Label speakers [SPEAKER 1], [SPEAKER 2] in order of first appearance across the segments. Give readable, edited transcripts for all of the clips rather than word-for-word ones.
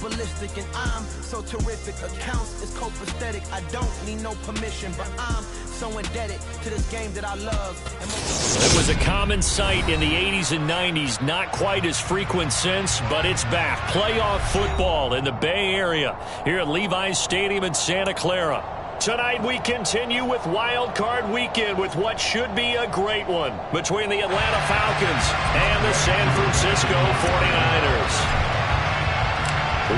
[SPEAKER 1] ballistic, and I'm so terrific. Accounts is copacetic. I don't need no permission, but I'm so indebted to this game that I love.
[SPEAKER 2] It was a common sight in the 80s and 90s, not quite as frequent since, but it's back. Playoff football in the Bay Area here at Levi's Stadium in Santa Clara. Tonight we continue with Wild Card Weekend with what should be a great one between the Atlanta Falcons and the San Francisco 49ers.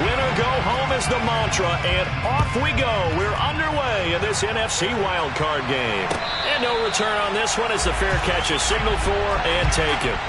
[SPEAKER 2] Winner go home is the mantra, and off we go. We're underway in this NFC Wild Card game. And no return on this one as the fair catch is signaled for and taken.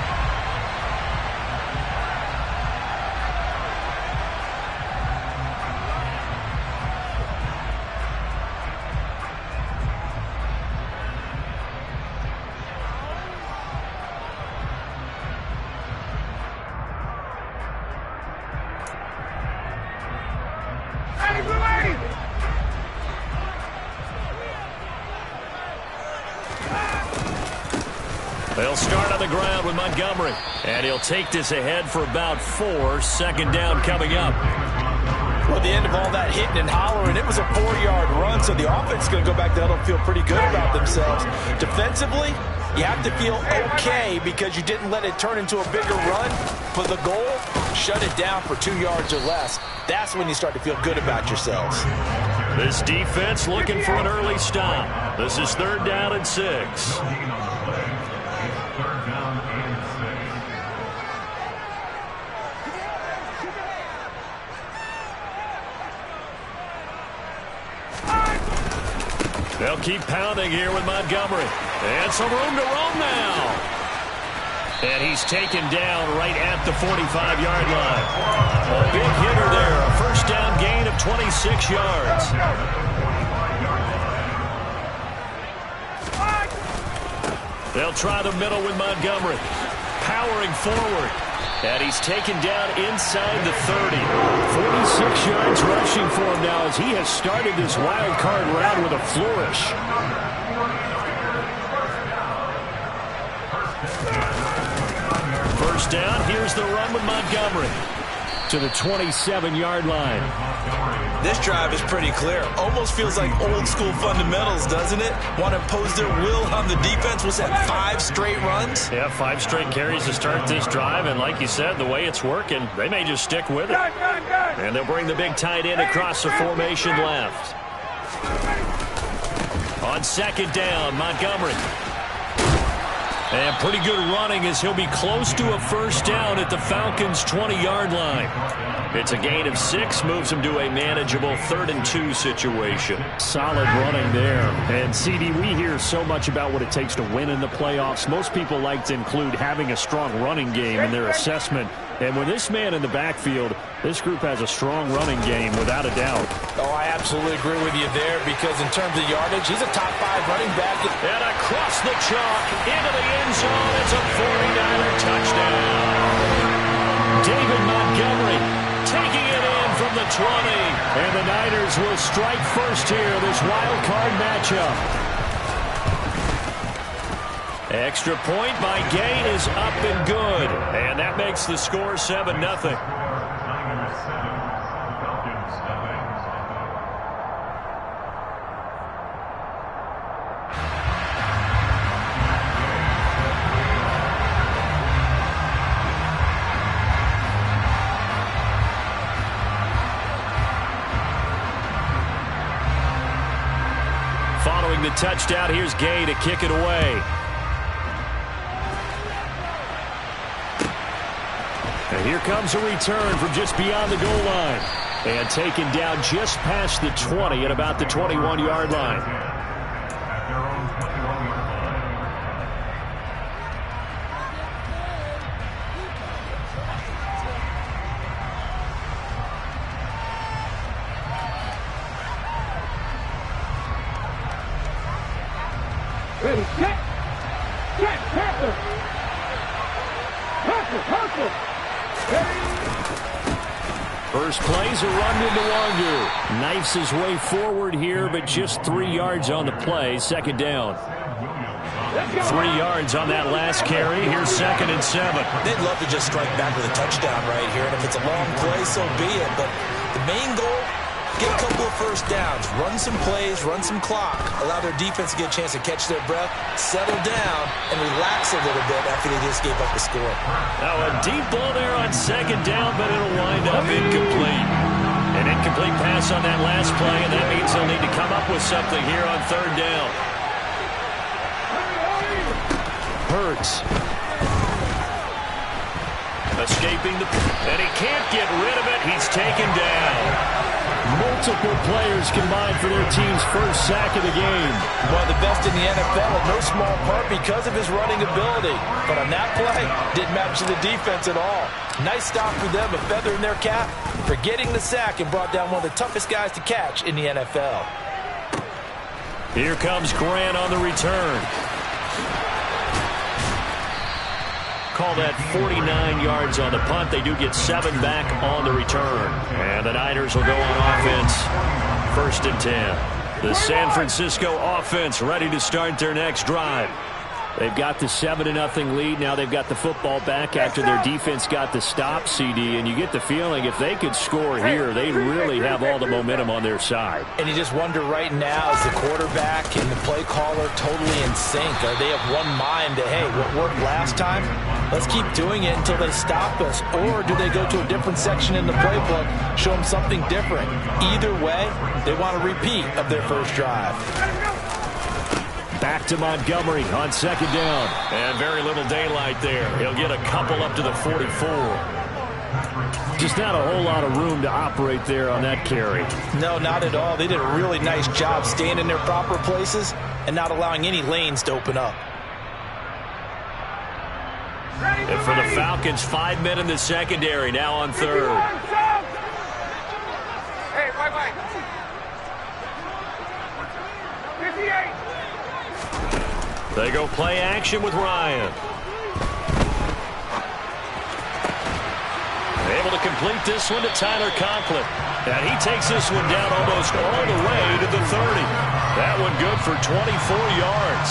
[SPEAKER 2] They'll start on the ground with Montgomery. And he'll take this ahead for about 4. Second down coming up.
[SPEAKER 3] Well, at the end of all that hitting and hollering, it was a 4-yard run, so the offense is going to go back to huddle and feel pretty good about themselves. Defensively, you have to feel okay because you didn't let it turn into a bigger run. For the goal, shut it down for 2 yards or less. That's when you start to feel good about yourselves.
[SPEAKER 2] This defense looking for an early stop. This is 3rd down and 6. They'll keep pounding here with Montgomery. And some room to roam now. And he's taken down right at the 45-yard line. A big hitter there. A first down gain of 26 yards. They'll try the middle with Montgomery. Powering forward. And he's taken down inside the 30. 46 yards rushing for him now as he has started this wild card round with a flourish. First down, here's the run with Montgomery to the 27-yard line.
[SPEAKER 3] This drive is pretty clear. Almost feels like old school fundamentals, doesn't it? Want to impose their will on the defense. Was that 5 straight runs?
[SPEAKER 2] Yeah, 5 straight carries to start this drive. And like you said, the way it's working, they may just stick with it. And they'll bring the big tight end across the formation left. On second down, Montgomery. And pretty good running as he'll be close to a first down at the Falcons' 20-yard line. It's a gain of 6, moves him to a manageable 3rd and 2 situation.
[SPEAKER 4] Solid running there. And, CD, we hear so much about what it takes to win in the playoffs. Most people like to include having a strong running game in their assessment. And with this man in the backfield, this group has a strong running game without a doubt.
[SPEAKER 3] Oh, I absolutely agree with you there because in terms of yardage, he's a top 5 running back.
[SPEAKER 2] And across the chalk into the end zone. It's a 49er touchdown. David Montgomery taking it in from the 20.
[SPEAKER 4] And the Niners will strike first here, this wild card matchup.
[SPEAKER 2] Extra point by Gain is up and good. And that makes the score 7-0. Following the touchdown, here's Gay to kick it away. And here comes a return from just beyond the goal line. And taken down just past the 20 at about the 21-yard line.
[SPEAKER 5] Ready, set, Parker.
[SPEAKER 2] First play's a run into Wandu. Knifes his way forward here, but just 3 yards on the play. Second down. 3 yards on that last carry. Here's 2nd and 7.
[SPEAKER 3] They'd love to just strike back with a touchdown right here, and if it's a long play, so be it. But the main goal, get a couple of first downs, run some plays, run some clock, allow their defense to get a chance to catch their breath, settle down, and relax a little bit after they just gave up the score.
[SPEAKER 2] Now a deep ball there on 2nd down, but it'll wind up incomplete. An incomplete pass on that last play, and that means they'll need to come up with something here on 3rd down. Hurts. Escaping and he can't get rid of it. He's taken down.
[SPEAKER 4] Multiple players combined for their team's first sack of the game.
[SPEAKER 3] One of the best in the NFL, in no small part because of his running ability. But on that play, didn't match the defense at all. Nice stop for them, a feather in their cap for getting the sack and brought down one of the toughest guys to catch in the NFL.
[SPEAKER 2] Here comes Grant on the return. Call that 49 yards on the punt. They do get 7 back on the return. And the Niners will go on offense. 1st and 10. The San Francisco offense ready to start their next drive.
[SPEAKER 4] They've got the 7-0 lead. Now they've got the football back after their defense got the stop, CD. And you get the feeling if they could score here, they really have all the momentum on their side.
[SPEAKER 3] And you just wonder right now, is the quarterback and the play caller totally in sync? Are they of one mind that, hey, what worked last time? Let's keep doing it until they stop us. Or do they go to a different section in the playbook, show them something different? Either way, they want a repeat of their first drive.
[SPEAKER 4] Back to Montgomery on 2nd down.
[SPEAKER 2] And very little daylight there. He'll get a couple up to the 44.
[SPEAKER 4] Just not a whole lot of room to operate there on that carry.
[SPEAKER 3] No, not at all. They did a really nice job staying in their proper places and not allowing any lanes to open up.
[SPEAKER 2] And for the Falcons, 5 men in the secondary, now on 3rd.
[SPEAKER 5] Hey, wait. 58.
[SPEAKER 2] They go play action with Ryan. Able to complete this one to Tyler Conklin. And he takes this one down almost all the way to the 30. That one good for 24 yards.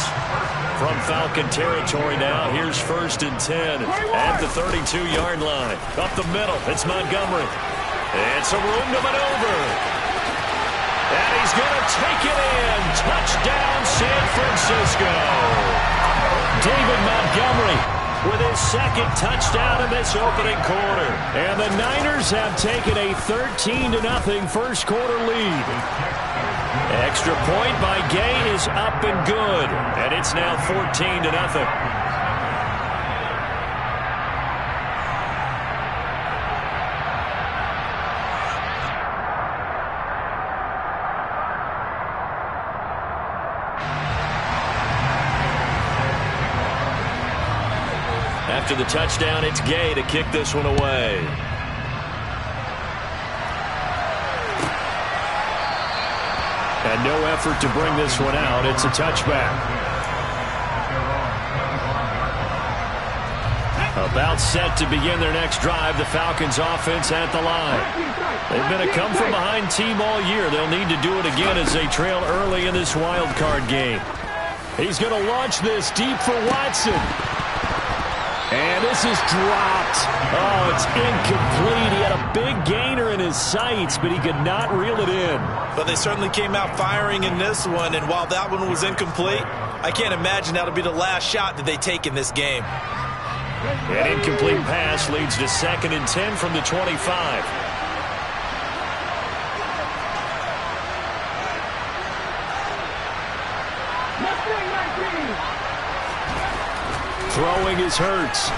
[SPEAKER 2] From Falcon territory now, here's 1st and 10 at the 32-yard line. Up the middle, it's Montgomery. And some room to maneuver. And he's going to take it in. Touchdown, San Francisco. David Montgomery with his 2nd touchdown in this opening quarter.
[SPEAKER 4] And the Niners have taken a 13-0 first quarter lead.
[SPEAKER 2] Extra point by Gay is up and good. And it's now 14-0. After the touchdown, it's Gay to kick this one away.
[SPEAKER 4] And no effort to bring this one out. It's a touchback. About set to begin their next drive. The Falcons offense at the line. They've been a come-from-behind team all year. They'll need to do it again as they trail early in this wild card game. He's going to launch this deep for Watson. And this is dropped. Oh, it's incomplete. He had a big gainer in his sights, but he could not reel it in.
[SPEAKER 3] But they certainly came out firing in this one, and while that one was incomplete, I can't imagine that'll be the last shot that they take in this game.
[SPEAKER 2] An incomplete pass leads to 2nd and 10 from the 25.
[SPEAKER 4] Throwing is Hurts.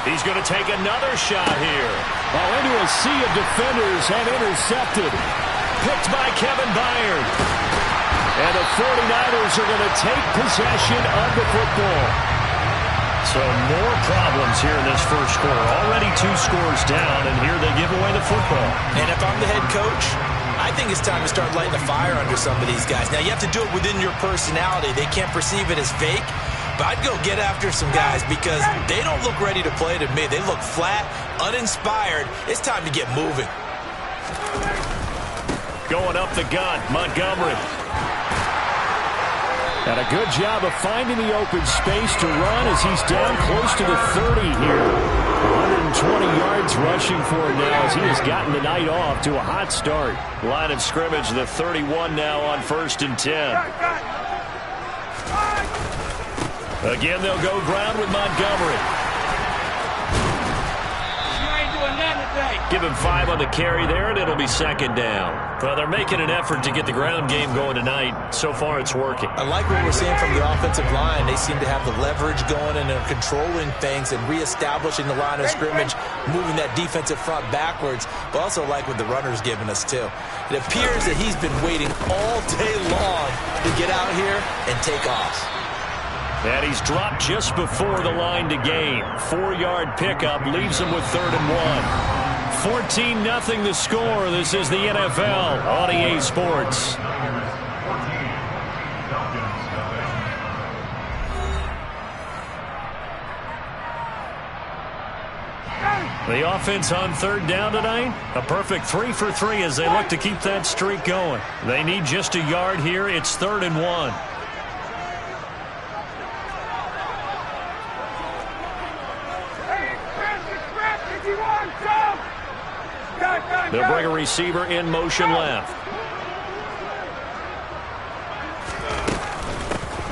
[SPEAKER 2] He's going to take another shot here.
[SPEAKER 4] Oh, into a sea of defenders and intercepted.
[SPEAKER 2] Picked by Kevin Byard.
[SPEAKER 4] And the 49ers are going to take possession of the football.
[SPEAKER 2] So more problems here in this first quarter. Already 2 scores down, and here they give away the football.
[SPEAKER 3] And if I'm the head coach, I think it's time to start lighting a fire under some of these guys. Now, you have to do it within your personality. They can't perceive it as fake. But I'd go get after some guys because they don't look ready to play to me. They look flat, uninspired. It's time to get moving.
[SPEAKER 2] Going up the gut, Montgomery.
[SPEAKER 4] And a good job of finding the open space to run as he's down close to the 30 here. 120 yards rushing for him now as he has gotten the night off to a hot start.
[SPEAKER 2] Line of scrimmage, the 31 now on 1st and 10. Again, they'll go ground with Montgomery. Give him 5 on the carry there, and it'll be 2nd down. Well, they're making an effort to get the ground game going tonight. So far, it's working.
[SPEAKER 3] I like what we're seeing from the offensive line. They seem to have the leverage going, and they're controlling things and reestablishing the line of scrimmage, moving that defensive front backwards, but also like what the runner's giving us, too. It appears that he's been waiting all day long to get out here and take off.
[SPEAKER 2] And he's dropped just before the line to gain. 4-yard pickup leaves him with 3rd and 1. 14-0 the score. This is the NFL on EA Sports. The offense on 3rd down tonight, a perfect 3 for 3 as they look to keep that streak going. They need just a yard here. It's 3rd and 1. They'll bring a receiver in motion left.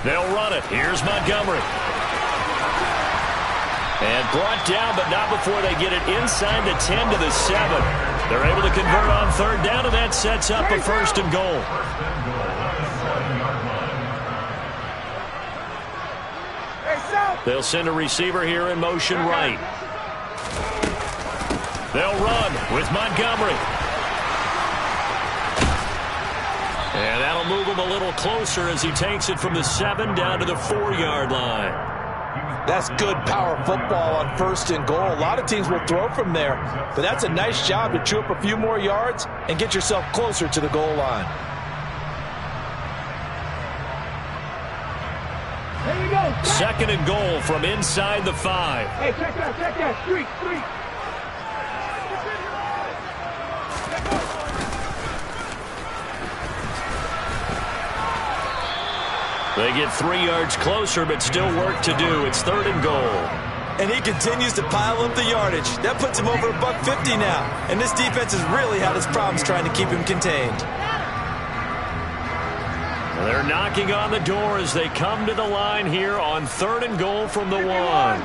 [SPEAKER 2] They'll run it. Here's Montgomery. And brought down, but not before they get it inside the 10 to the 7. They're able to convert on 3rd down, and that sets up a 1st and goal. They'll send a receiver here in motion right. They'll run with Montgomery. And that'll move him a little closer as he takes it from the 7 down to the 4-yard line.
[SPEAKER 3] That's good power football on 1st and goal. A lot of teams will throw from there, but that's a nice job to chew up a few more yards and get yourself closer to the goal line.
[SPEAKER 5] There you go.
[SPEAKER 2] 2nd and goal from inside the 5.
[SPEAKER 5] Hey, check that. Street.
[SPEAKER 2] They get 3 yards closer, but still work to do. It's 3rd and goal.
[SPEAKER 3] And he continues to pile up the yardage. That puts him over $150 now. And this defense has really had its problems trying to keep him contained.
[SPEAKER 2] They're knocking on the door as they come to the line here on 3rd and goal from the 1.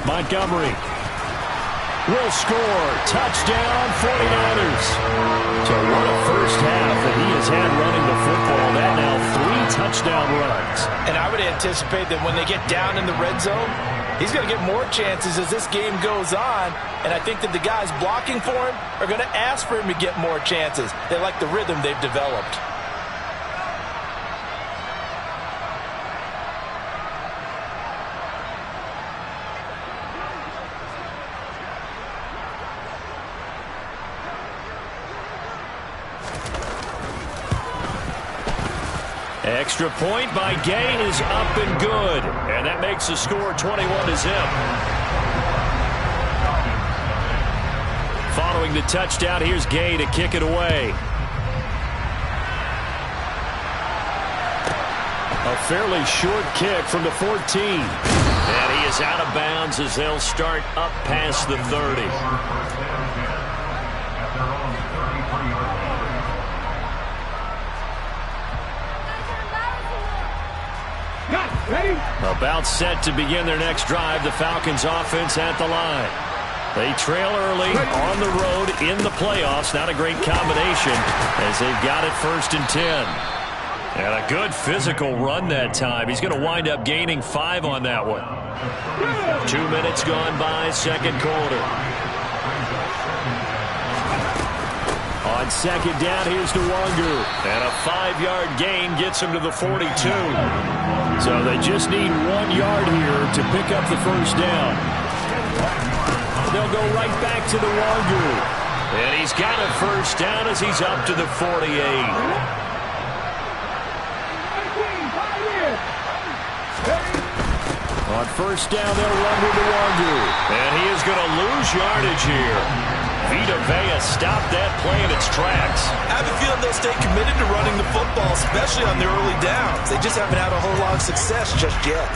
[SPEAKER 2] Montgomery will score. Touchdown, 49ers. So what a first half that he has had running the football. That now 3 touchdown runs.
[SPEAKER 3] And I would anticipate that when they get down in the red zone, he's going to get more chances as this game goes on. And I think that the guys blocking for him are going to ask for him to get more chances. They like the rhythm they've developed.
[SPEAKER 2] Extra point by Gay is up and good. And that makes the score 21 to zip. Following the touchdown, here's Gay to kick it away. A fairly short kick from the 14. And he is out of bounds as they'll start up past the 30. About set to begin their next drive. The Falcons offense at the line. They trail early on the road in the playoffs. Not a great combination as they've got it 1st and 10. And a good physical run that time. He's going to wind up gaining 5 on that one. 2 minutes gone by, 2nd quarter. On 2nd down, here's Nwangu. And a 5-yard gain gets him to the 42. So they just need 1 yard here to pick up the 1st down. They'll go right back to Nwangu. And he's got a 1st down as he's up to the 48.
[SPEAKER 4] On first down, they'll run with Nwangwu.
[SPEAKER 2] And he is going to lose yardage here. Vita Vea stopped that play in its tracks.
[SPEAKER 3] I have a feeling they'll stay committed to running the football, especially on their early downs. They just haven't had a whole lot of success just yet.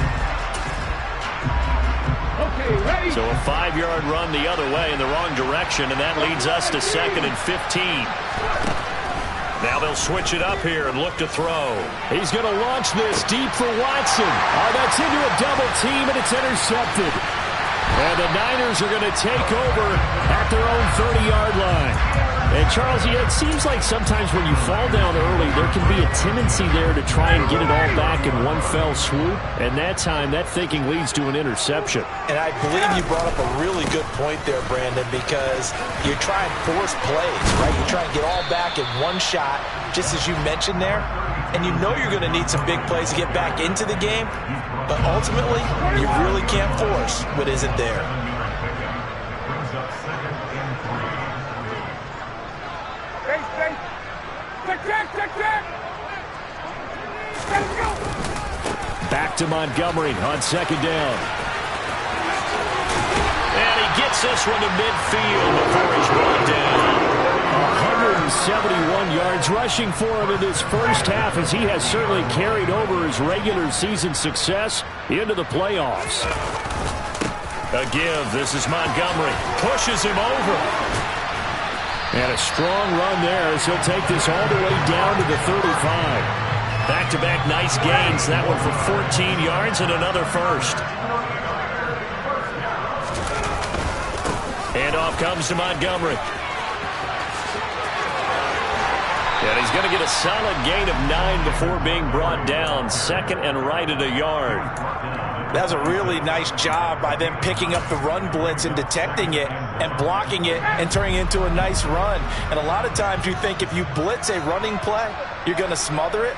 [SPEAKER 5] Okay, ready?
[SPEAKER 2] So a 5-yard run the other way in the wrong direction, and that leads us to 2nd and 15. Now they'll switch it up here and look to throw.
[SPEAKER 4] He's going to launch this deep for Watson. Oh, that's into a double team, and it's intercepted. And the Niners are going to take over at their own 30-yard line. And, Charles, it seems like sometimes when you fall down early, there can be a tendency there to try and get it all back in one fell swoop. And that time, that thinking leads to an interception.
[SPEAKER 3] And I believe you brought up a really good point there, Brandon, because you try and force plays, right? You try and get all back in one shot, just as you mentioned there. And you know you're going to need some big plays to get back into the game. But ultimately, you really can't force what isn't there.
[SPEAKER 4] Back to Montgomery on 2nd down.
[SPEAKER 2] And he gets this one to midfield before he's brought down.
[SPEAKER 4] 171 yards rushing for him in this first half, as he has certainly carried over his regular season success into the playoffs.
[SPEAKER 2] A give. This is Montgomery. Pushes him over.
[SPEAKER 4] And a strong run there as he'll take this all the way down to the 35.
[SPEAKER 2] Back-to-back nice gains. That one for 14 yards and another first. Handoff comes to Montgomery. And he's going to get a solid gain of 9 before being brought down. 2nd and right at a yard.
[SPEAKER 3] That's a really nice job by them picking up the run blitz and detecting it and blocking it and turning it into a nice run. And a lot of times you think if you blitz a running play, you're going to smother it.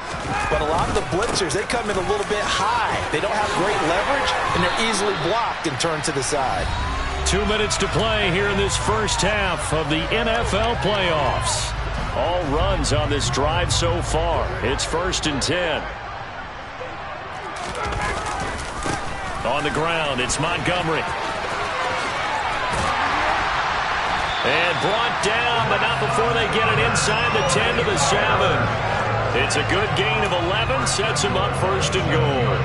[SPEAKER 3] But a lot of the blitzers, they come in a little bit high. They don't have great leverage, and they're easily blocked and turned to the side.
[SPEAKER 2] 2 minutes to play here in this first half of the NFL playoffs. All runs on this drive so far. It's 1st and 10. On the ground, it's Montgomery. And brought down, but not before they get it inside the 10 to the 7. It's a good gain of 11, sets him up 1st and goal.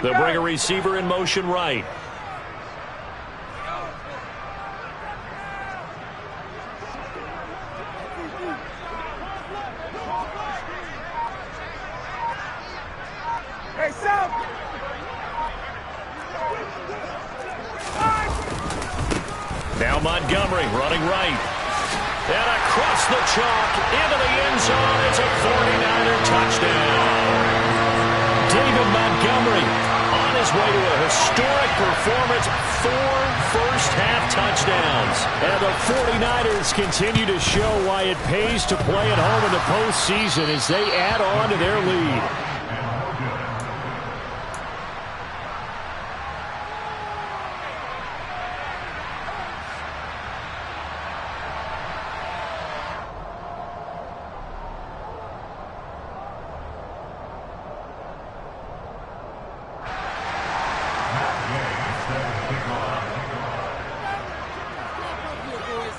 [SPEAKER 2] They'll bring a receiver in motion right. Now Montgomery running right. And across the chalk into the end zone. It's a 49er touchdown. David Montgomery on his way to a historic performance. 4 first-half touchdowns. And the 49ers continue to show why it pays to play at home in the postseason as they add on to their lead.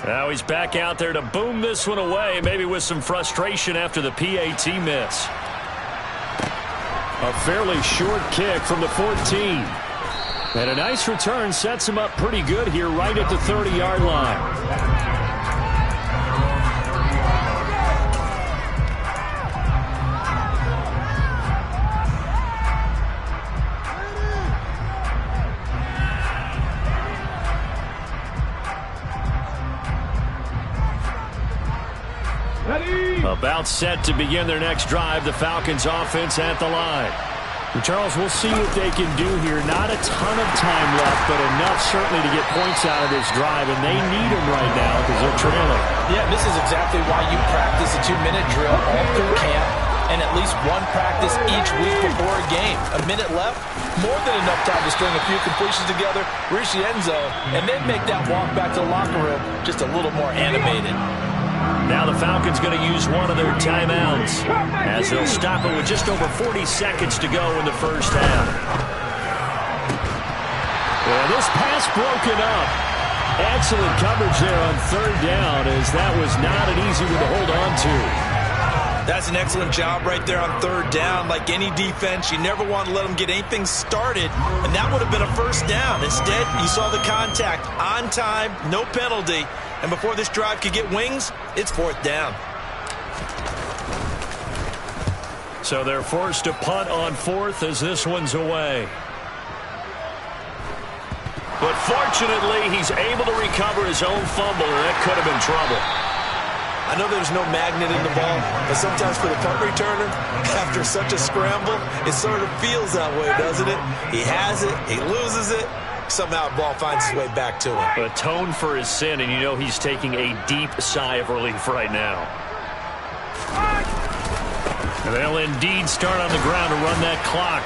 [SPEAKER 2] Now he's back out there to boom this one away, maybe with some frustration after the PAT miss.
[SPEAKER 4] A fairly short kick from the 14. And a nice return sets him up pretty good here right at the 30-yard line. About set to begin their next drive. The Falcons offense at the line. And Charles, we'll see what they can do here. Not a ton of time left, but enough certainly to get points out of this drive, and they need them right now because they're trailing.
[SPEAKER 3] Yeah, this is exactly why you practice a 2-minute drill all through camp. and at least one practice each week before a game. A minute left, more than enough time to string a few completions together, reach the end zone, and then make that walk back to the locker room just a little more animated.
[SPEAKER 2] Now the Falcons going to use one of their timeouts as they'll stop it with just over 40 seconds to go in the first half. Well, this pass broken up. Excellent coverage there on third down, as that was not an easy one to hold on to.
[SPEAKER 3] That's an excellent job right there on third down. Like any defense, you never want to let them get anything started, and that would have been a first down. Instead, you saw the contact on time, no penalty, and before this drive could get wings, it's fourth down.
[SPEAKER 2] So they're forced to punt on fourth as this one's away. But fortunately, he's able to recover his own fumble, or that could have been trouble.
[SPEAKER 3] I know there's no magnet in the ball, but sometimes for the punt returner, after such a scramble, it sort of feels that way, doesn't it? He has it, he loses it, somehow the ball finds its way back to him.
[SPEAKER 2] Atone for his sin, and you know he's taking a deep sigh of relief right now. And they'll indeed start on the ground to run that clock.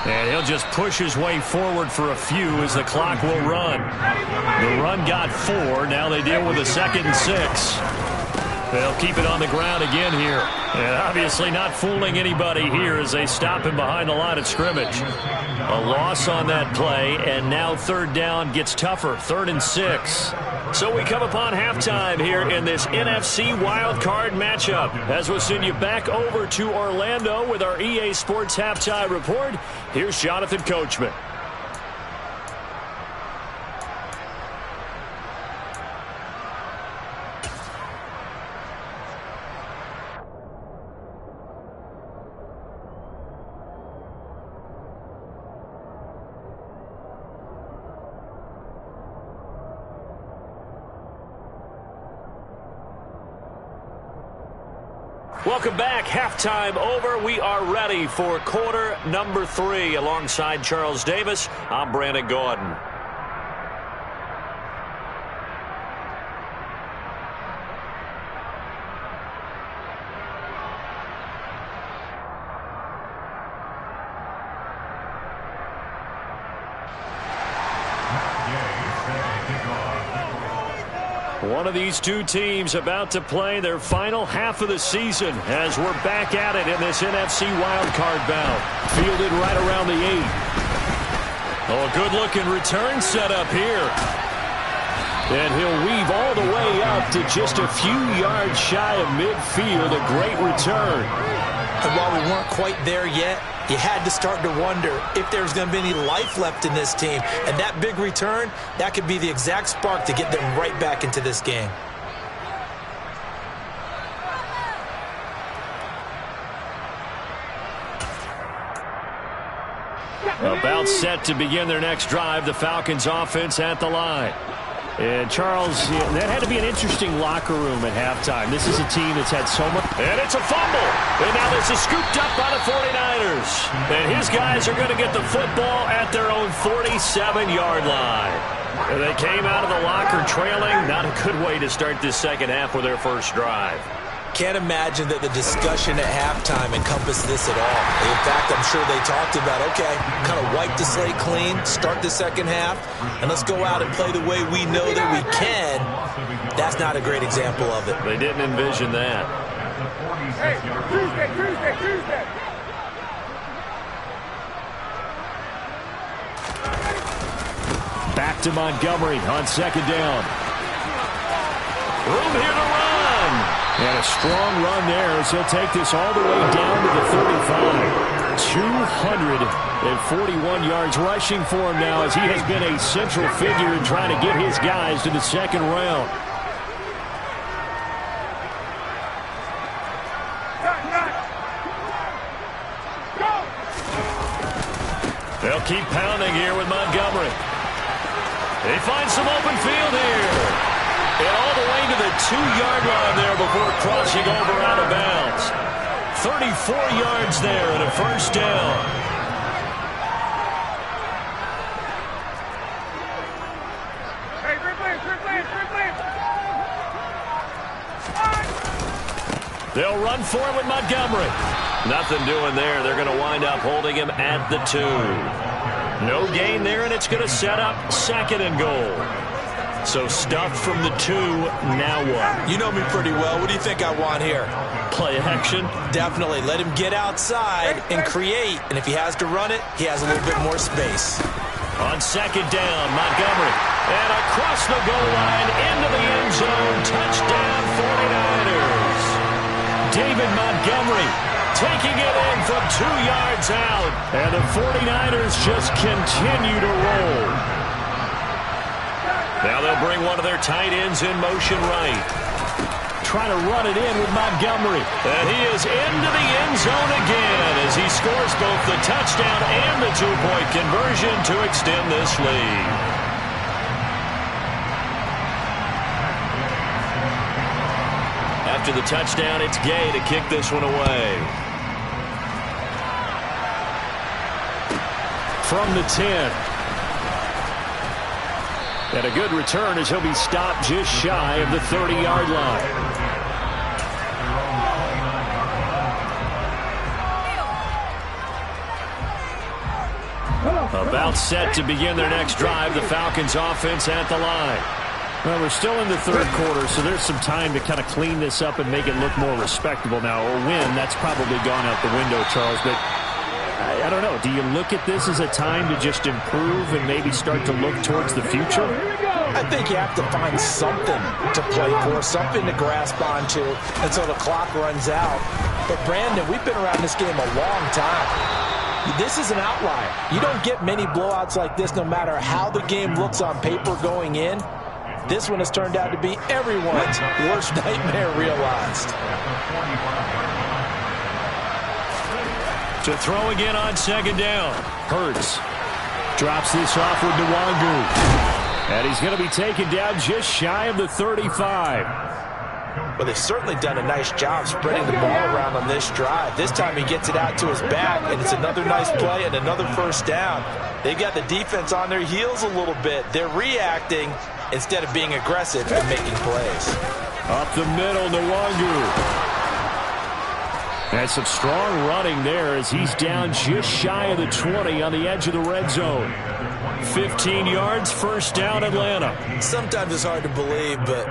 [SPEAKER 2] And he'll just push his way forward for a few as the clock will run. The run got 4. Now they deal with a 2nd and 6. They'll keep it on the ground again here. And obviously not fooling anybody here as they stop him behind the line of scrimmage. A loss on that play, and now third down gets tougher. 3rd and 6. So we come upon halftime here in this NFC wildcard matchup. As we'll send you back over to Orlando with our EA Sports Halftime Report, here's Jonathan Coachman. Welcome back. Halftime over. We are ready for quarter number 3. Alongside Charles Davis, I'm Brandon Gordon. One of these two teams about to play their final half of the season as we're back at it in this NFC wildcard bout. Fielded right around the 8. Oh, a good-looking return set up here. And he'll weave all the way up to just a few yards shy of midfield. A great return.
[SPEAKER 3] And while we weren't quite there yet, you had to start to wonder if there's going to be any life left in this team. And that big return, that could be the exact spark to get them right back into this game.
[SPEAKER 2] About set to begin their next drive, the Falcons offense at the line. And Charles, that had to be an interesting locker room at halftime. This is a team that's had so much. And it's a fumble. And now this is scooped up by the 49ers. And his guys are going to get the football at their own 47-yard line. And they came out of the locker trailing. Not a good way to start this second half with their first drive.
[SPEAKER 3] Can't imagine that the discussion at halftime encompassed this at all. In fact, I'm sure they talked about, okay, kind of wipe the slate clean, start the second half, and let's go out and play the way we know that we can. That's not a great example of it.
[SPEAKER 2] They didn't envision that.
[SPEAKER 5] Hey, Tuesday.
[SPEAKER 4] Back to Montgomery on second down.
[SPEAKER 2] Room here to run.
[SPEAKER 4] And a strong run there as he'll take this all the way down to the 35. 241 yards rushing for him now as he has been a central figure in trying to get his guys to the second round.
[SPEAKER 2] They'll keep pounding here with Montgomery. They find some open field here. And all the way to the 2-yard line there before crossing over out of bounds. 34 yards there and a first down.
[SPEAKER 5] Hey, Ridley.
[SPEAKER 2] They'll run for it with Montgomery. Nothing doing there. They're going to wind up holding him at the 2. No gain there, and it's going to set up 2nd and goal. So stuffed from the 2, now what?
[SPEAKER 3] You know me pretty well. What do you think I want here?
[SPEAKER 2] Play action?
[SPEAKER 3] Definitely. Let him get outside and create. And if he has to run it, he has a little bit more space.
[SPEAKER 2] On 2nd down, Montgomery. And across the goal line, into the end zone. Touchdown, 49ers. David Montgomery taking it in from 2 yards out. And the 49ers just continue to roll. Now they'll bring one of their tight ends in motion right. Trying to run it in with Montgomery. And he is into the end zone again as he scores both the touchdown and the 2-point conversion to extend this lead. After the touchdown, it's Gay to kick this one away.
[SPEAKER 4] From the 10. And a good return as he'll be stopped just shy of the 30-yard line. About set to begin their next drive, the Falcons offense at the line. Well, we're still in the 3rd quarter, so there's some time to kind of clean this up and make it look more respectable. Now, a win, that's probably gone out the window, Charles, but I don't know. Do you look at this as a time to just improve and maybe start to look towards the future?
[SPEAKER 3] I think you have to find something to play for, something to grasp onto until the clock runs out. But, Brandon, we've been around this game a long time. This is an outlier. You don't get many blowouts like this no matter how the game looks on paper going in. This one has turned out to be everyone's worst nightmare realized.
[SPEAKER 2] To throw again on 2nd down.
[SPEAKER 4] Hurts drops this off with Nwangu. And he's going to be taken down just shy of the 35.
[SPEAKER 3] Well, they've certainly done a nice job spreading the ball around on this drive. This time he gets it out to his back, and it's another nice play and another 1st down. They've got the defense on their heels a little bit. They're reacting instead of being aggressive and making plays.
[SPEAKER 4] Up the middle, Nwangu. And some strong running there as he's down just shy of the 20 on the edge of the red zone. 15 yards, 1st down, Atlanta.
[SPEAKER 3] Sometimes it's hard to believe, but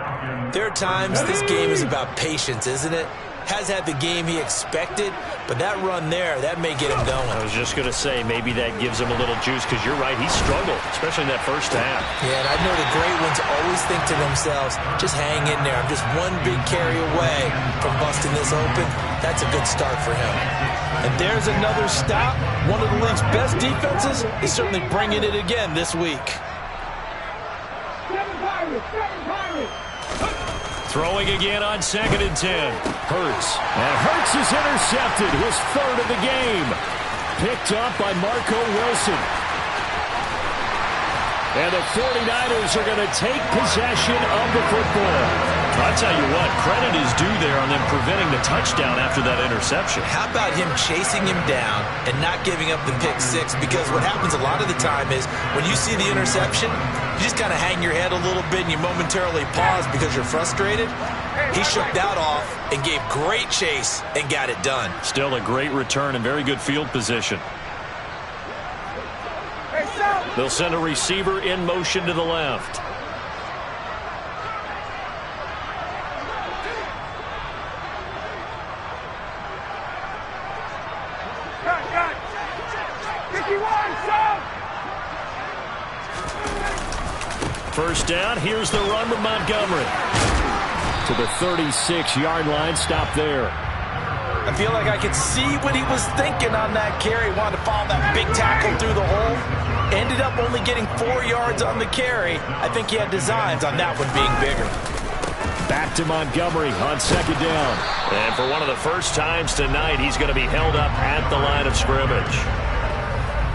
[SPEAKER 3] there are times this game is about patience, isn't it? Has had the game he expected, but that run there, that may get him going.
[SPEAKER 2] I was just going to say, maybe that gives him a little juice, because you're right, he struggled, especially in that 1st half.
[SPEAKER 3] Yeah, and I know the great ones always think to themselves, just hang in there. I'm just one big carry away from busting this open. That's a good start for him. And there's another stop. One of the league's best defenses is certainly bringing it again this week.
[SPEAKER 2] Throwing again on 2nd and 10.
[SPEAKER 4] Hurts. And Hurts is intercepted. His 3rd of the game. Picked up by Marco Wilson. And the 49ers are going to take possession of the football.
[SPEAKER 2] I'll tell you what, credit is due there on them preventing the touchdown after that interception.
[SPEAKER 3] How about him chasing him down and not giving up the pick 6? Because what happens a lot of the time is when you see the interception, you just kind of hang your head a little bit and you momentarily pause because you're frustrated. He shook that off and gave great chase and got it done.
[SPEAKER 2] Still a great return and very good field position. They'll send a receiver in motion to the left. First down, here's the run with Montgomery.
[SPEAKER 4] To the 36-yard line, stop there.
[SPEAKER 3] I feel like I could see what he was thinking on that carry. Wanted to follow that big tackle through the hole. Ended up only getting 4 yards on the carry. I think he had designs on that one being bigger.
[SPEAKER 4] Back to Montgomery on 2nd down.
[SPEAKER 2] And for one of the first times tonight, he's going to be held up at the line of scrimmage.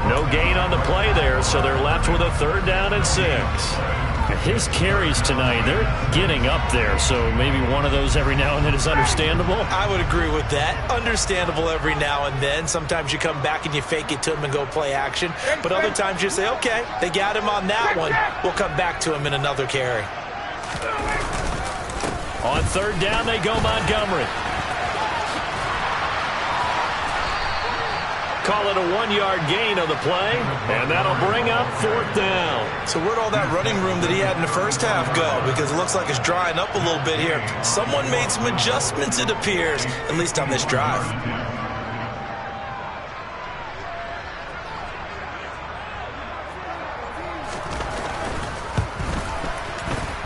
[SPEAKER 2] No gain on the play there, so they're left with a 3rd down and 6.
[SPEAKER 4] His carries tonight, they're getting up there, so maybe one of those every now and then is understandable.
[SPEAKER 3] I would agree with that. Understandable every now and then. Sometimes you come back and you fake it to him and go play action. But other times you say, okay, they got him on that one. We'll come back to him in another carry.
[SPEAKER 2] On 3rd down, they go Montgomery. Call it a 1-yard gain on the play, and that'll bring up 4th down.
[SPEAKER 3] So where'd all that running room that he had in the first half go? Because it looks like it's drying up a little bit here. Someone made some adjustments, it appears, at least on this drive.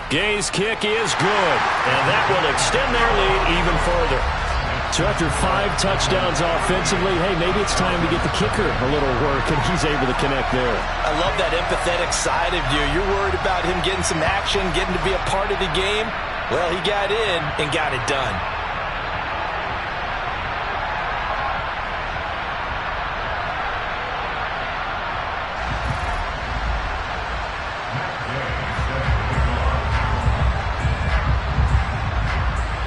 [SPEAKER 2] Gay's kick is good, and that will extend their lead even further.
[SPEAKER 4] So after 5 touchdowns offensively, hey, maybe it's time to get the kicker a little work, and he's able to connect there.
[SPEAKER 3] I love that empathetic side of you. You're worried about him getting some action, getting to be a part of the game. Well, he got in and got it done.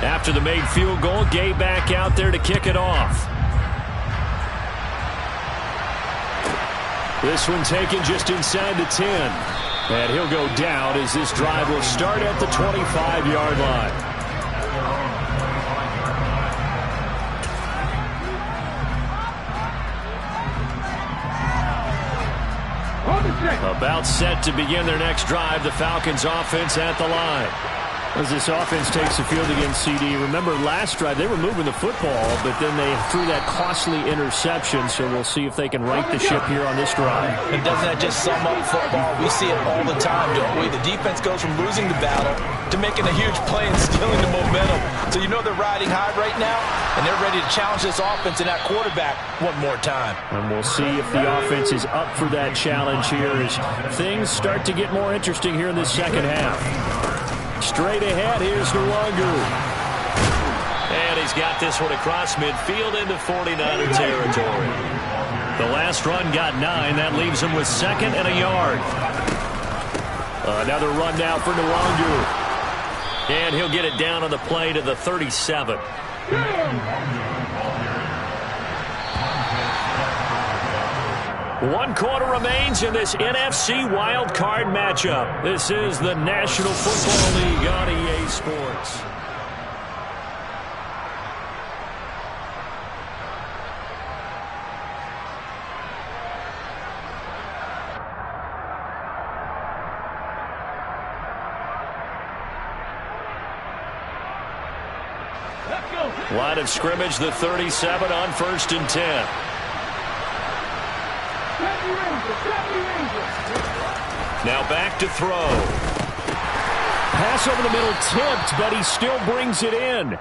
[SPEAKER 2] After the made field goal, Gay back out there to kick it off. This one taken just inside the 10. And he'll go down as this drive will start at the 25-yard line. About set to begin their next drive, the Falcons offense at the line.
[SPEAKER 4] As this offense takes the field against CD, remember last drive they were moving the football, but then they threw that costly interception, so we'll see if they can right the ship here on this drive.
[SPEAKER 3] And doesn't that just sum up football? We see it all the time, don't we? The defense goes from losing the battle to making a huge play and stealing the momentum. So you know they're riding high right now, and they're ready to challenge this offense and that quarterback one more time.
[SPEAKER 4] And we'll see if the offense is up for that challenge here as things start to get more interesting here in this second half. Straight ahead, here's Nwangu.
[SPEAKER 2] And he's got this one across midfield into 49er territory. The last run got 9. That leaves him with 2nd and a yard. Another run now for Nwangu. And he'll get it down on the play to the 37. One quarter remains in this NFC Wild Card matchup. This is the National Football League on EA Sports. Line of scrimmage, the 37 on 1st and 10. Now back to throw.
[SPEAKER 4] Pass over the middle tipped, but he still brings it in.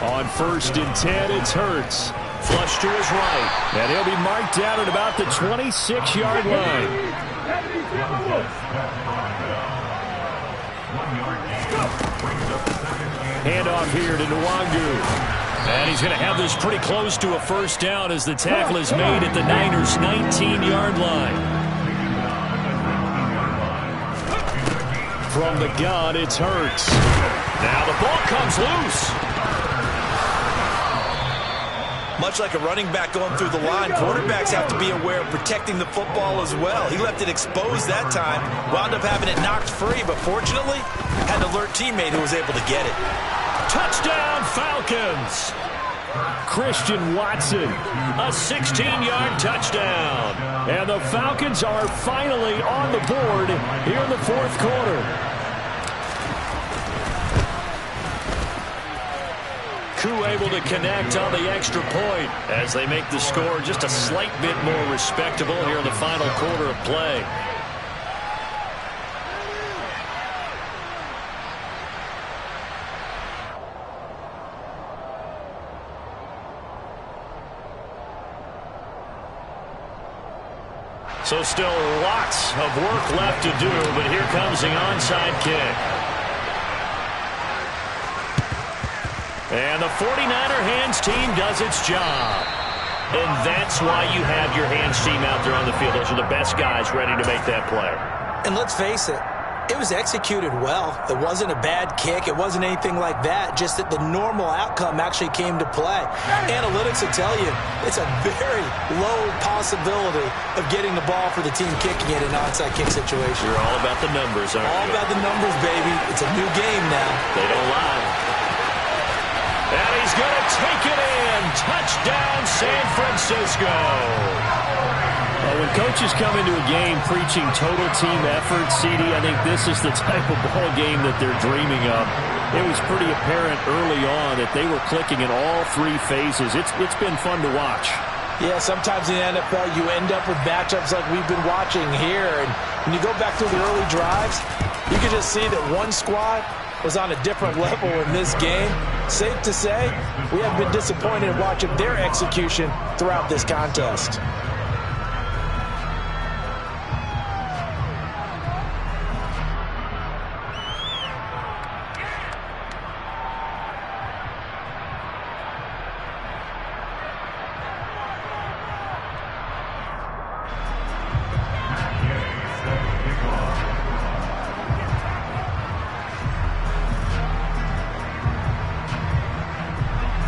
[SPEAKER 4] On 1st and 10, it's Hurts.
[SPEAKER 2] Flush to his right.
[SPEAKER 4] And he'll be marked down at about the 26-yard line. Handoff here to Nwangu. And he's going to have this pretty close to a 1st down as the tackle is made at the Niners' 19-yard line. From the gun, it's Hurts.
[SPEAKER 2] Now the ball comes loose.
[SPEAKER 3] Much like a running back going through the line, quarterbacks have to be aware of protecting the football as well. He left it exposed that time, wound up having it knocked free, but fortunately had an alert teammate who was able to get it.
[SPEAKER 2] Touchdown, Falcons.
[SPEAKER 4] Christian Watson.
[SPEAKER 2] A 16-yard touchdown.
[SPEAKER 4] And the Falcons are finally on the board here in the 4th quarter.
[SPEAKER 2] Koo able to connect on the extra point as they make the score just a slight bit more respectable here in the final quarter of play. So still lots of work left to do, but here comes the onside kick. And the 49er hands team does its job. And that's why you have your hands team out there on the field. Those are the best guys ready to make that play.
[SPEAKER 3] And let's face it, it was executed well. It wasn't a bad kick. It wasn't anything like that. Just that the normal outcome actually came to play. Analytics will tell you it's a very low possibility of getting the ball for the team kicking it in an onside kick situation.
[SPEAKER 2] You're all about the numbers, aren't you?
[SPEAKER 3] All about the numbers, baby. It's a new game now.
[SPEAKER 2] They don't lie. Touchdown, San Francisco.
[SPEAKER 4] When coaches come into a game preaching total team effort, CD, I think this is the type of ball game that they're dreaming of. It was pretty apparent early on that they were clicking in all three phases. It's been fun to watch.
[SPEAKER 3] Yeah, sometimes in the NFL you end up with matchups like we've been watching here. And when you go back through the early drives, you can just see that one squad was on a different level in this game. Safe to say, we have been disappointed watching their execution throughout this contest.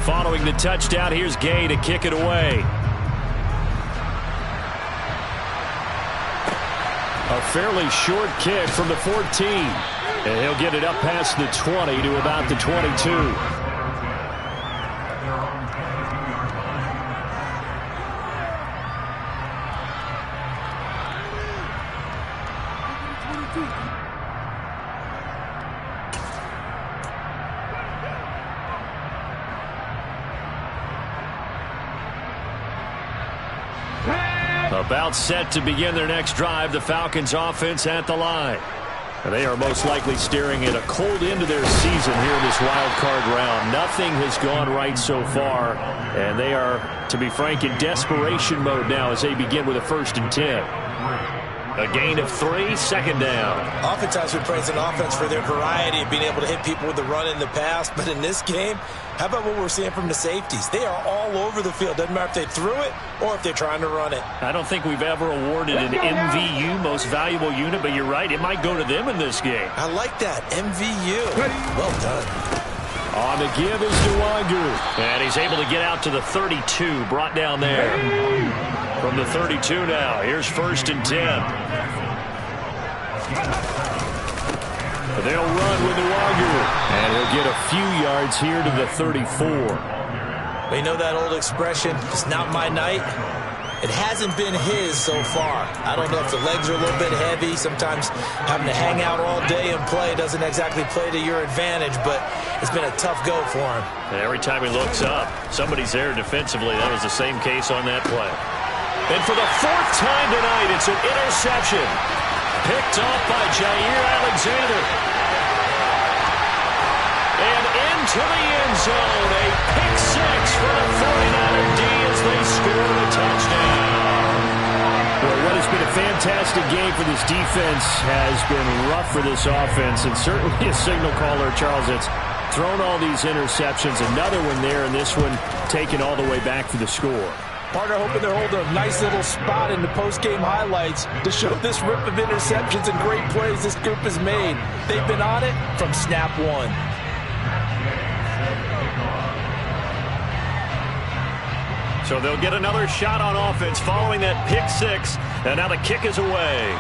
[SPEAKER 2] Following the touchdown, here's Gay to kick it away.
[SPEAKER 4] A fairly short kick from the 14. And he'll get it up past the 20 to about the 22.
[SPEAKER 2] About set to begin their next drive, the Falcons offense at the line.
[SPEAKER 4] They are most likely staring at a cold end to their season here in this wild card round. Nothing has gone right so far, and they are, to be frank, in desperation mode now as they begin with a 1st and 10.
[SPEAKER 2] A gain of 3, second down.
[SPEAKER 3] Oftentimes we praise an offense for their variety of being able to hit people with the run in the pass, but in this game, how about what we're seeing from the safeties? They are all over the field. Doesn't matter if they threw it or if they're trying to run it.
[SPEAKER 2] I don't think we've ever awarded an MVU, most valuable unit, but you're right, it might go to them in this game.
[SPEAKER 3] I like that, MVU. Well done.
[SPEAKER 4] On the give is Nwangu.
[SPEAKER 2] And he's able to get out to the 32, brought down there. From the 32 now, here's 1st and 10.
[SPEAKER 4] They'll run with Nwangu. And he'll get a few yards here to the 34.
[SPEAKER 3] You know that old expression, it's not my night? It hasn't been his so far. I don't know if the legs are a little bit heavy. Sometimes having to hang out all day and play doesn't exactly play to your advantage, but it's been a tough go for him.
[SPEAKER 2] And every time he looks up, somebody's there defensively. That was the same case on that play. And for the 4th time tonight, it's an interception. Picked off by Jair Alexander. And into the end zone, a pick 6 for the 49er D as they score a touchdown.
[SPEAKER 4] Well, what has been a fantastic game for this defense has been rough for this offense, and certainly a signal caller, Charles, that's thrown all these interceptions. Another one there, and this one taken all the way back for the score.
[SPEAKER 3] Partner hoping they're holding a nice little spot in the post-game highlights to show this rip of interceptions and great plays this group has made. They've been on it from snap one.
[SPEAKER 2] So they'll get another shot on offense following that pick 6. And now the kick is away.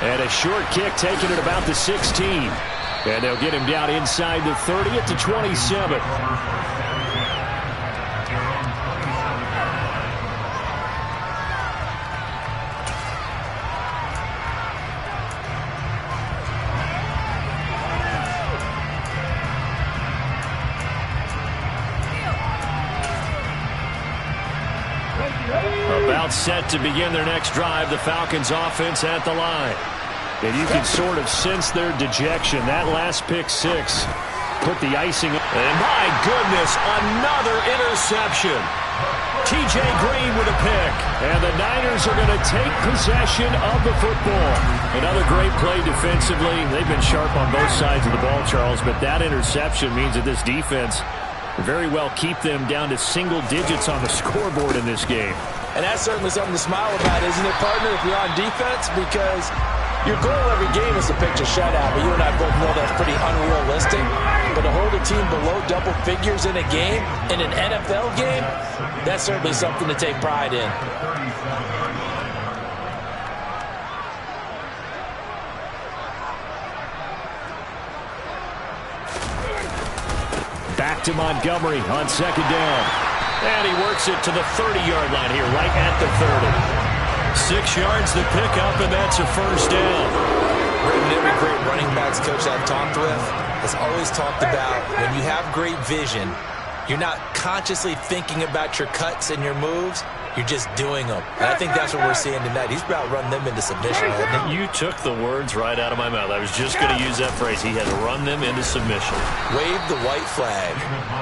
[SPEAKER 4] And a short kick taken at about the 16. And they'll get him down inside the 30 at the 27.
[SPEAKER 2] About set to begin their next drive, the Falcons offense at the line.
[SPEAKER 4] And you can sort of sense their dejection. That last pick 6 put the icing on.
[SPEAKER 2] And my goodness, another interception. TJ Green with a pick.
[SPEAKER 4] And the Niners are going to take possession of the football. Another great play defensively. They've been sharp on both sides of the ball, Charles, but that interception means that this defense very well keep them down to single digits on the scoreboard in this game.
[SPEAKER 3] And that's certainly something to smile about, isn't it, partner, if you're on defense? Because your goal every game is to pitch a shutout, but you and I both know that's pretty unrealistic. But to hold a team below double figures in a game, in an NFL game, that's certainly something to take pride in.
[SPEAKER 4] Back to Montgomery on second down.
[SPEAKER 2] And he works it to the 30-yard line here, right at the 30. 6 yards to pick up, and that's a first down.
[SPEAKER 3] Every great running backs coach I've talked with has always talked about when you have great vision, you're not consciously thinking about your cuts and your moves. You're just doing them. And I think that's what we're seeing tonight. He's about running them into submission, hasn't he?
[SPEAKER 2] You took the words right out of my mouth. I was just going to use that phrase. He has run them into submission.
[SPEAKER 3] Wave the white flag.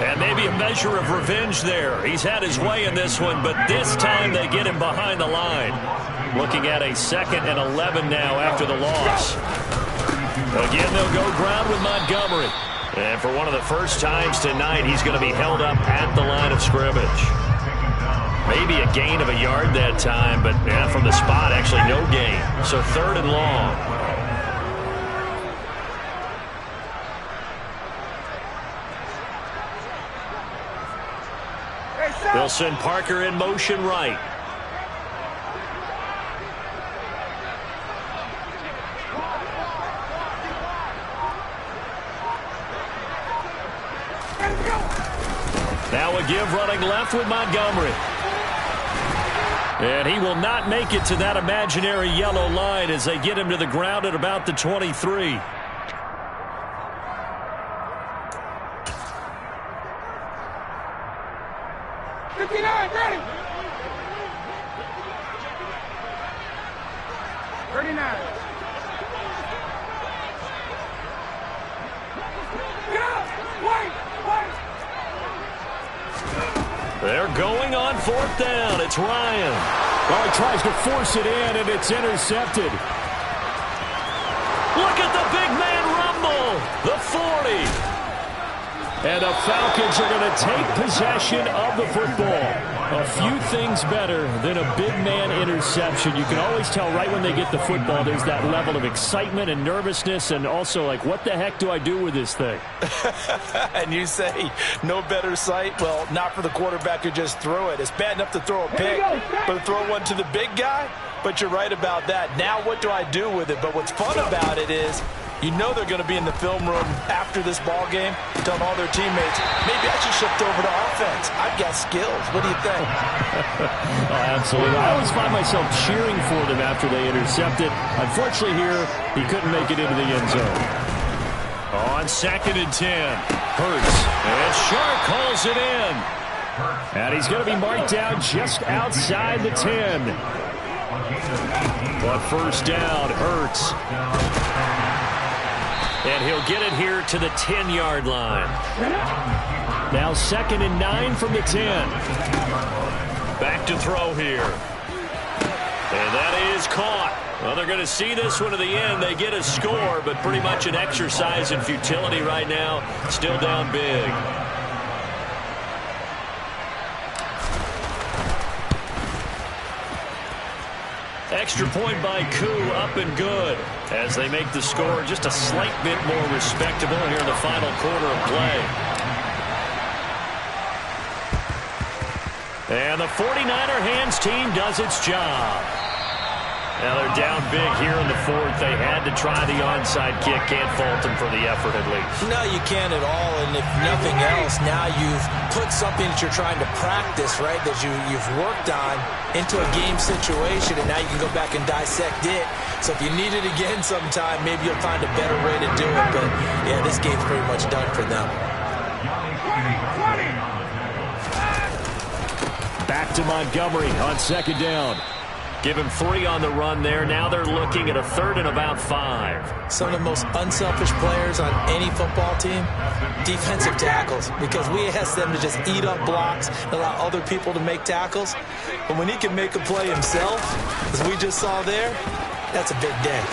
[SPEAKER 2] And maybe a measure of revenge there. He's had his way in this one, but this time they get him behind the line. Looking at a 2nd and 11 now after the loss. Again, they'll go ground with Montgomery. And for one of the first times tonight, he's going to be held up at the line of scrimmage. Maybe a gain of a yard that time, but yeah, from the spot, actually no gain. So 3rd and long. They'll send Parker in motion right. Now a give running left with Montgomery. And he will not make it to that imaginary yellow line as they get him to the ground at about the 23.
[SPEAKER 5] Ready. 39. Get up! Wait!
[SPEAKER 2] They're going on 4th down. It's Ryan.
[SPEAKER 4] Well, he tries to force it in, and it's intercepted.
[SPEAKER 2] Look at the big man rumble. The 40.
[SPEAKER 4] And the Falcons are going to take possession of the football. A few things better than a big man interception. You can always tell right when they get the football, there's that level of excitement and nervousness, and also like, what the heck do I do with this thing?
[SPEAKER 3] And you say no better sight? Well, not for the quarterback who just threw it. It's bad enough to throw a pick, but to throw one to the big guy? But you're right about that. Now what do I do with it? But what's fun about it is you know they're going to be in the film room after this ball game telling all their teammates, maybe I should shift over to offense. I've got skills. What do you think?
[SPEAKER 4] Oh, absolutely. I always find myself cheering for them after they intercept it. Unfortunately here, he couldn't make it into the end zone.
[SPEAKER 2] On 2nd and 10. Hurts. And Sharp calls it in.
[SPEAKER 4] And he's going to be marked down just outside the 10.
[SPEAKER 2] But first down, Hurts. And he'll get it here to the 10-yard line.
[SPEAKER 4] Now 2nd and 9 from the 10.
[SPEAKER 2] Back to throw here. And that is caught. Well, they're going to see this one to the end. They get a score, but pretty much an exercise in futility right now. Still down big. Extra point by Koo, up and good. As they make the score just a slight bit more respectable here in the final quarter of play. And the 49er hands team does its job. Now they're down big here in the 4th. They had to try the onside kick. Can't fault them for the effort at least.
[SPEAKER 3] No, you can't at all. And if nothing else, now you've put something that you're trying to practice, right, that you've worked on into a game situation, and now you can go back and dissect it. So if you need it again sometime, maybe you'll find a better way to do it. But, yeah, this game's pretty much done for them.
[SPEAKER 4] Back to Montgomery on 2nd down.
[SPEAKER 2] Give him 3 on the run there. Now they're looking at a 3rd and about 5.
[SPEAKER 3] Some of the most unselfish players on any football team, defensive tackles, because we ask them to just eat up blocks and allow other people to make tackles. But when he can make a play himself, as we just saw there, that's a big day.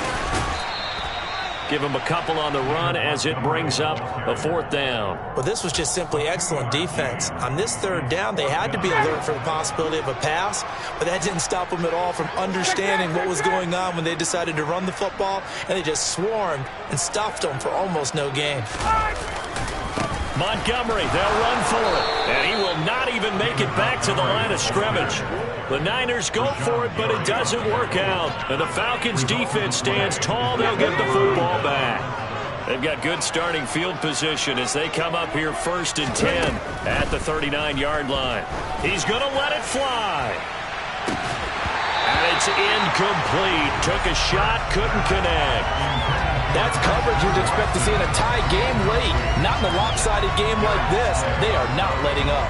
[SPEAKER 2] Give him a couple on the run as it brings up a 4th down.
[SPEAKER 3] Well, this was just simply excellent defense. On this 3rd down, they had to be alert for the possibility of a pass, but that didn't stop them at all from understanding what was going on when they decided to run the football, and they just swarmed and stuffed them for almost no gain.
[SPEAKER 2] Montgomery, they'll run for it, and he will not even make it back to the line of scrimmage. The Niners go for it, but it doesn't work out. And the Falcons' defense stands tall. They'll get the football back. They've got good starting field position as they come up here 1st and 10 at the 39-yard line. He's going to let it fly. And it's incomplete. Took a shot, couldn't connect.
[SPEAKER 3] That's coverage you'd expect to see in a tie game late. Not in a lopsided game like this. They are not letting up.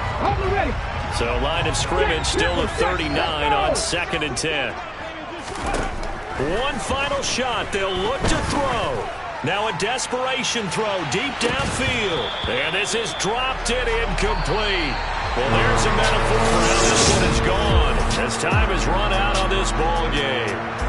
[SPEAKER 2] So line of scrimmage still at 39 on 2nd and 10. One final shot. They'll look to throw. Now a desperation throw deep downfield. And this is dropped and incomplete. Well, there's a metaphor for how this one is gone as time has run out on this ball game.